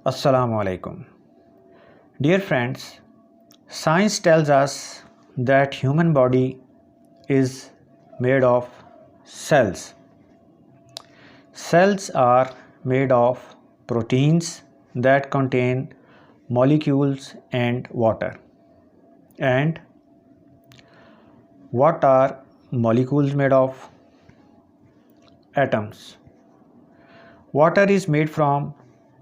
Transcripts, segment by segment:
Assalamu alaikum. Dear friends, science tells us that human body is made of cells. Cells are made of proteins that contain molecules and water. And what are molecules made of? Atoms. Water is made from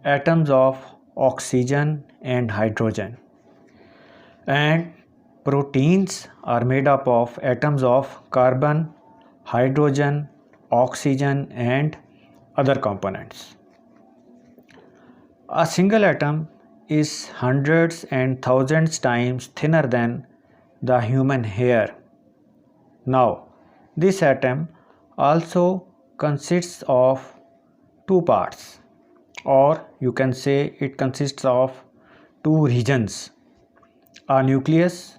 atoms of oxygen and hydrogen, and proteins are made up of atoms of carbon, hydrogen, oxygen, and other components. A single atom is hundreds and thousands times thinner than the human hair. Now, this atom also consists of two parts, or you can say it consists of two regions: a nucleus,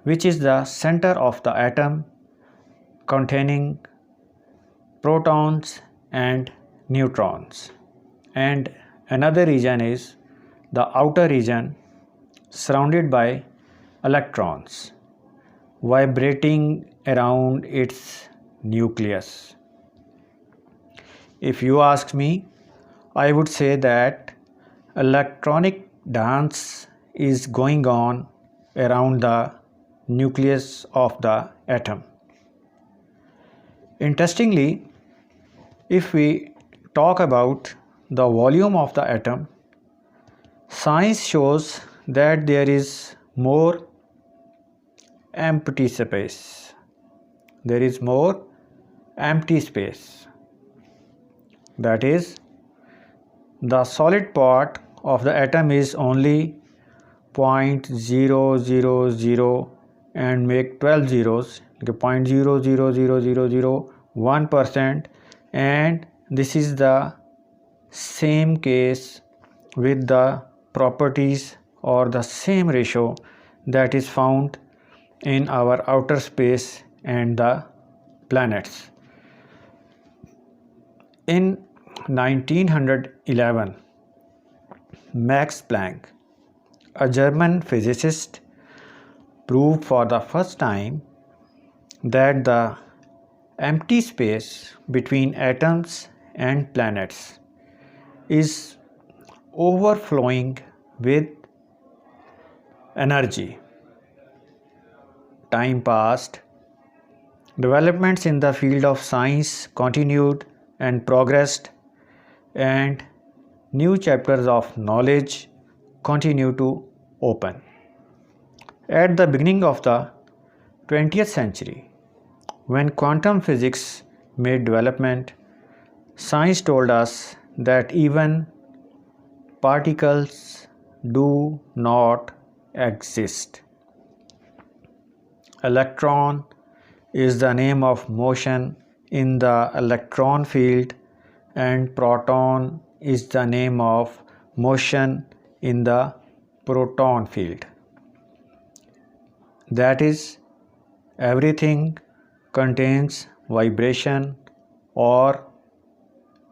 which is the center of the atom, containing protons and neutrons, and another region is the outer region surrounded by electrons vibrating around its nucleus. If you ask me, I would say that electronic dance is going on around the nucleus of the atom. Interestingly, if we talk about the volume of the atom, science shows that there is more empty space. There is more empty space. That is, the solid part of the atom is only 0.0000 and make 12 zeros, 0.000001%, and this is the same case with the properties or the same ratio that is found in our outer space and the planets. In 1911, Max Planck, a German physicist, proved for the first time that the empty space between atoms and planets is overflowing with energy. Time passed. Developments in the field of science continued and progressed, and new chapters of knowledge continue to open. At the beginning of the 20th century, when quantum physics made development, science told us that even particles do not exist. Electron is the name of motion in the electron field, and proton is the name of motion in the proton field. That is, everything contains vibration or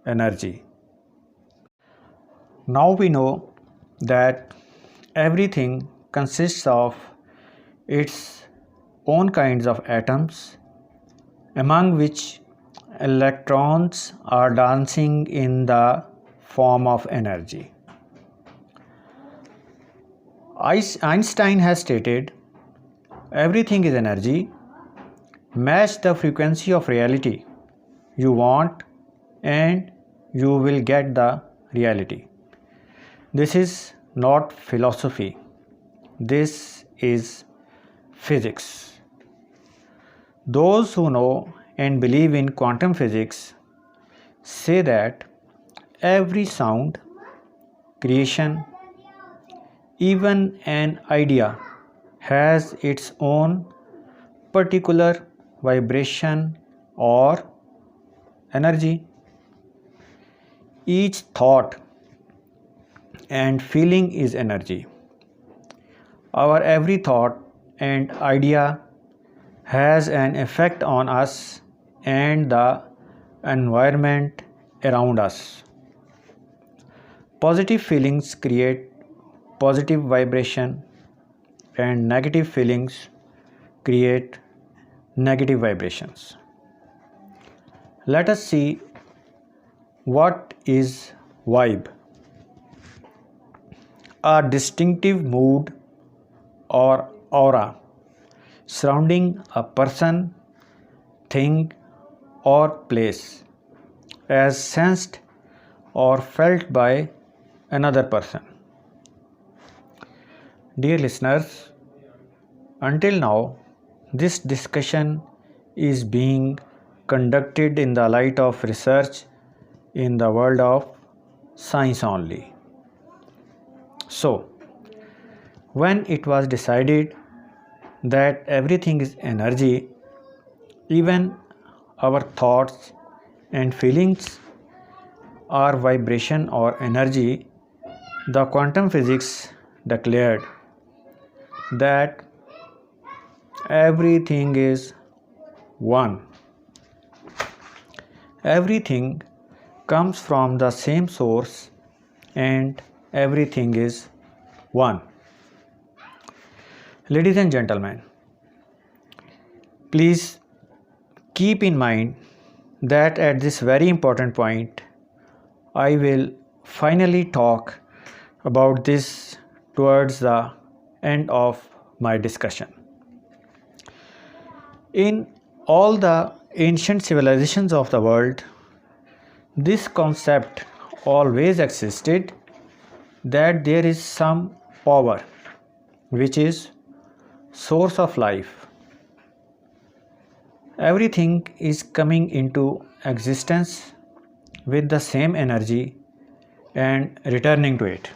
energy. Now we know that everything consists of its own kinds of atoms, among which electrons are dancing in the form of energy. Einstein has stated, everything is energy. Match the frequency of reality you want and you will get the reality. This is not philosophy. This is physics. Those who know and believe in quantum physics say that every sound, creation, even an idea has its own particular vibration or energy. Each thought and feeling is energy. Our every thought and idea has an effect on us and the environment around us. Positive feelings create positive vibration and negative feelings create negative vibrations. Let us see what is vibe. A distinctive mood or aura surrounding a person, thing, or place as sensed or felt by another person. Dear listeners, until now, this discussion is being conducted in the light of research in the world of science only. So, when it was decided that everything is energy, even our thoughts and feelings are vibration or energy, the quantum physics declared that everything is one. Everything comes from the same source and everything is one. Ladies and gentlemen, please keep in mind that at this very important point, I will finally talk about this towards the end of my discussion. In all the ancient civilizations of the world, this concept always existed that there is some power which is source of life. Everything is coming into existence with the same energy and returning to it.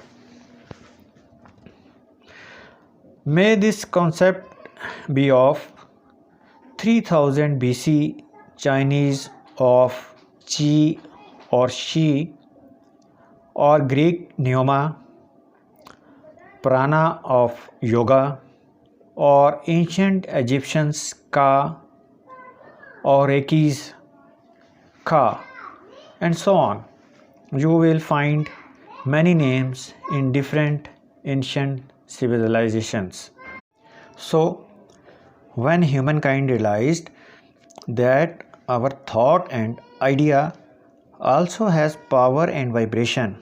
May this concept be of 3000 BC Chinese of Qi or Shi, or Greek Pneuma, Prana of Yoga, or ancient Egyptians Ka, or Reki's Ka, and so on. You will find many names in different ancient civilizations. So, when humankind realized that our thought and idea also has power and vibration,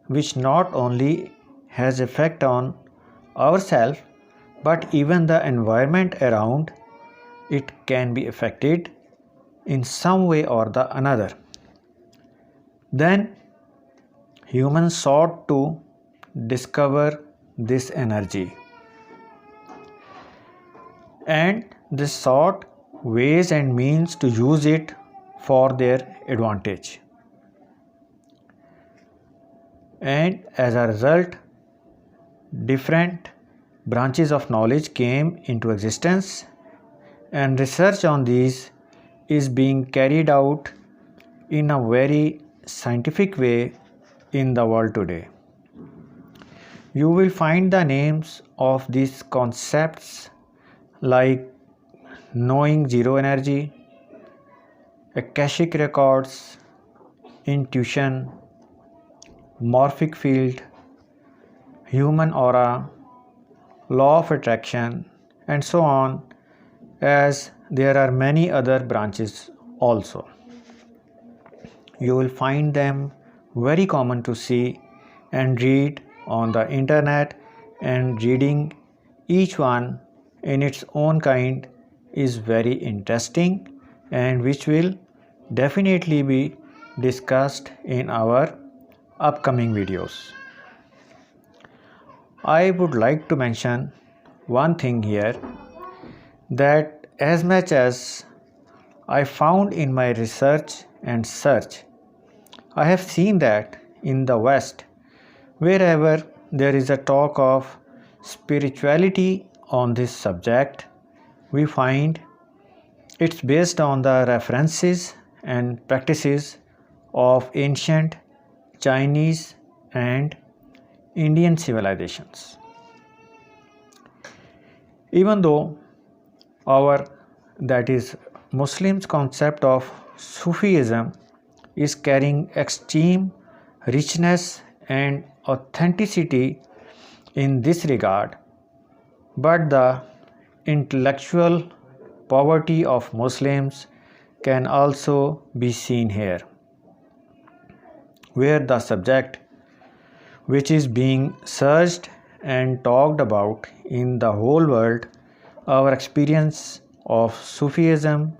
which not only has effect on ourselves but even the environment around it can be affected in some way or the another, then humans sought to discover this energy, and they sought ways and means to use it for their advantage. And as a result, different branches of knowledge came into existence, and research on these is being carried out in a very scientific way in the world today. You will find the names of these concepts like knowing zero energy, Akashic records, intuition, morphic field, human aura, law of attraction, and so on, as there are many other branches also. You will find them very common to see and read on the internet, and reading each one in its own kind is very interesting, and which will definitely be discussed in our upcoming videos. I would like to mention one thing here, that as much as I found in my research and search, I have seen that in the West, wherever there is a talk of spirituality on this subject, we find it's based on the references and practices of ancient Chinese and Indian civilizations. Even though our, that is Muslims' concept of Sufism is carrying extreme richness and authenticity in this regard, but the intellectual poverty of Muslims can also be seen here, where the subject which is being searched and talked about in the whole world, our experience of Sufism,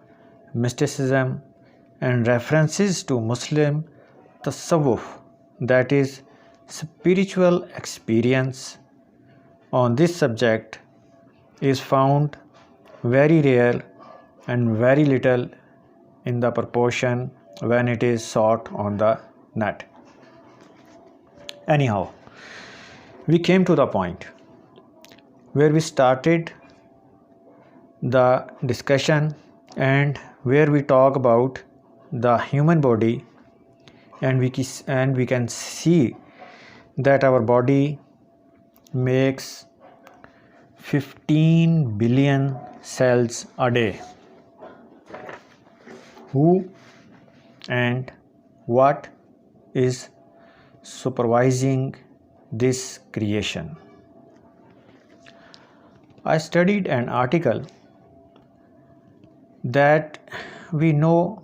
mysticism, and references to Muslim tasawwuf, that is, spiritual experience on this subject, is found very rare and very little in the proportion when it is sought on the net. Anyhow, we came to the point where we started the discussion and where we talk about the human body, and we can see that our body makes 15 billion cells a day. Who and what is supervising this creation? I studied an article that we know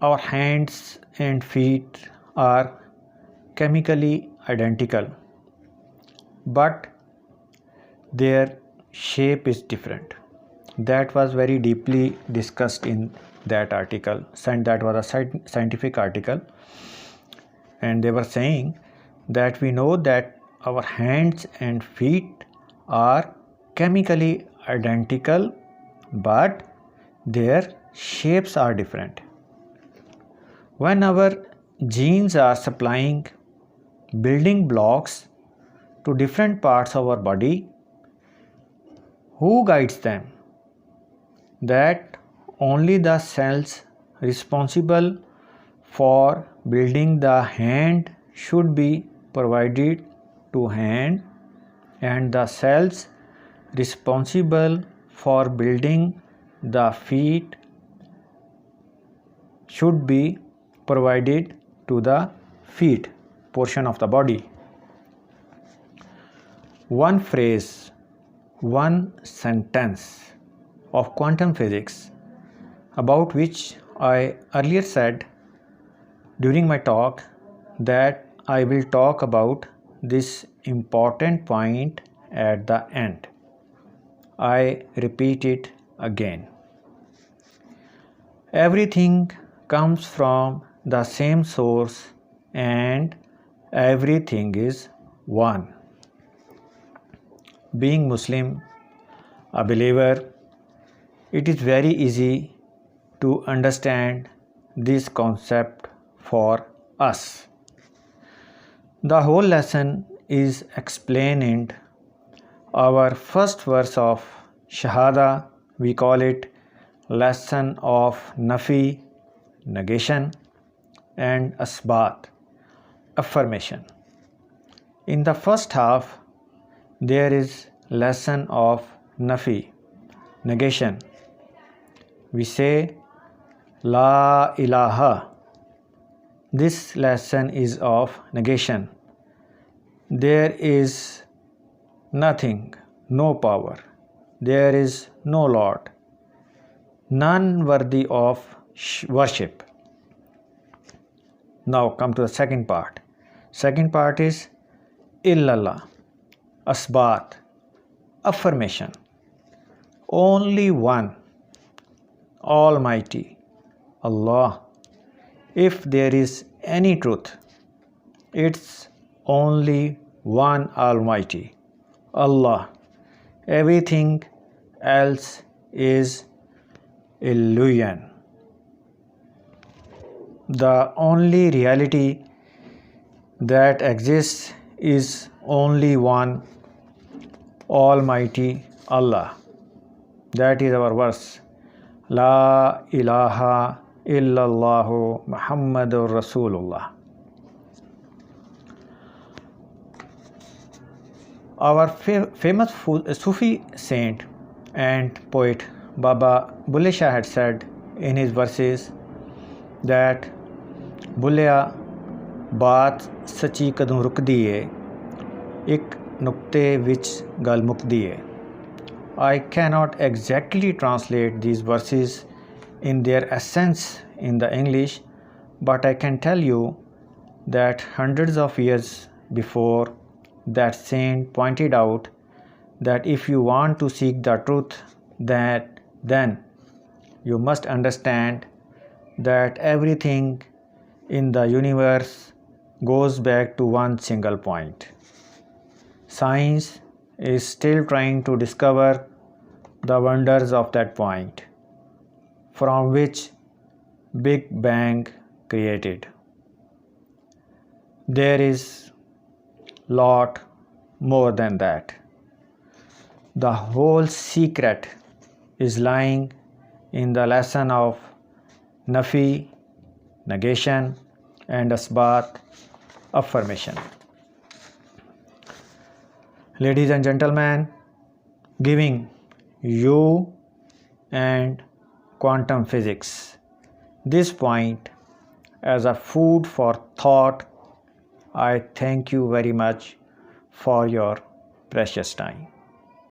our hands and feet are chemically identical, but their shape is different. That was very deeply discussed in that article, and that was a scientific article, and they were saying that we know that our hands and feet are chemically identical, but their shapes are different. When our genes are supplying building blocks to different parts of our body, who guides them? That only the cells responsible for building the hand should be provided to hand, and the cells responsible for building the feet should be provided to the feet portion of the body. One phrase, one sentence of quantum physics, about which I earlier said during my talk that I will talk about this important point at the end. I repeat it again. Everything comes from the same source and everything is one. Being Muslim, a believer, it is very easy to understand this concept for us. The whole lesson is explained in our first verse of Shahada. We call it lesson of Nafi, negation, and Asbat, affirmation. In the first half, there is lesson of Nafi, negation. We say La ilaha. This lesson is of negation. There is nothing, no power. There is no Lord, none worthy of worship. Now come to the second part. Second part is Illallah, Asbat, affirmation. Only one, Almighty, Allah. If there is any truth, it's only one Almighty, Allah. Everything else is illusion. The only reality that exists is only one, Almighty Allah. That is our verse. La ilaha illallahu Muhammadur Rasulullah. Our famous Sufi saint and poet Baba Bulle Shah had said in his verses that Bullea, ਬਾਤ ਸੱਚੀ ਕਦੋਂ ਰੁਕਦੀ ਏ, ਇੱਕ ਨੁਕਤੇ ਵਿੱਚ ਗੱਲ ਮੁੱਕਦੀ ਏ। I cannot exactly translate these verses in their essence in the English, but I can tell you that hundreds of years before, that saint pointed out that if you want to seek the truth, then you must understand that everything in the universe goes back to one single point. Science is still trying to discover the wonders of that point from which Big Bang created. There is lot more than that. The whole secret is lying in the lesson of Nafi, negation, and Asbat, affirmation. Ladies and gentlemen, giving you and quantum physics this point as a food for thought, I thank you very much for your precious time.